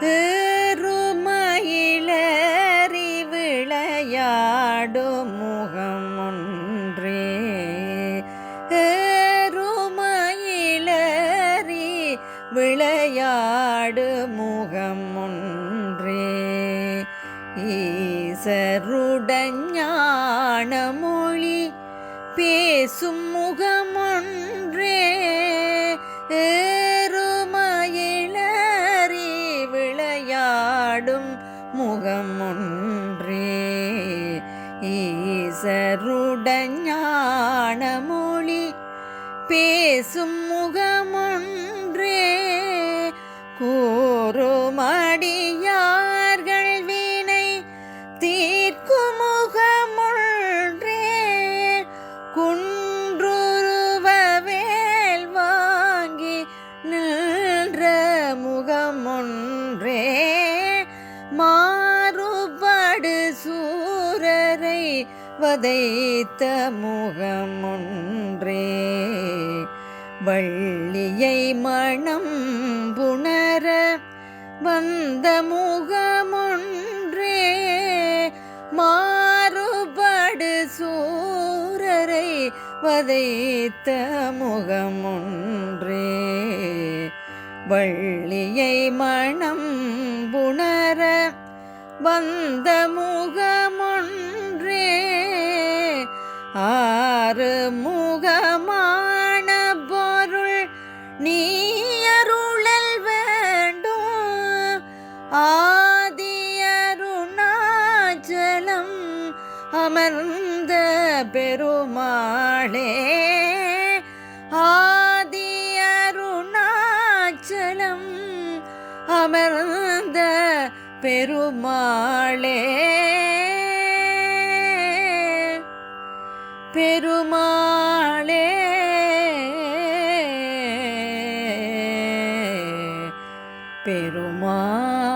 ஏறுமயிலறி விளையாடும் முகம் ஒன்றே. ஏறுமயிலறி விளையாடு முகம் ஒன்றே. ஈசருடன் ஞான மொழி பேசும் முகம் ஒன்றே. ஏறுமயிலறி விளையாடும் முகம் ஒன்றே. ஈசருடன் ஞான மொழி பேசும் முகம் ஒன்றே. கூறுமடியார்கள் வினை தீர்க்கும் முகம் ஒன்றே. குன்றுருவ வேல் வாங்கி நின்ற முகம் ஒன்றே. மாறுபடு சூரரை வதைத்த முகம் ஒன்றே. வள்ளியை மணம் புணர வந்த முகம் ஒன்றே. மாறுபடு சூரரை வதைத்த முகம் ஒன்றே. வள்ளியை மணம் புணர வந்த முகம் ஒன்றே. ஆறு முகமான பொருள் நீ அருளல் வேண்டும். ஆதி அருணாச்சலம் அமர்ந்த பெருமாளே. ஆதி அருணாச்சலம் அமர்ந்த பெருமாளே. பெருமாளே பெருமாளே.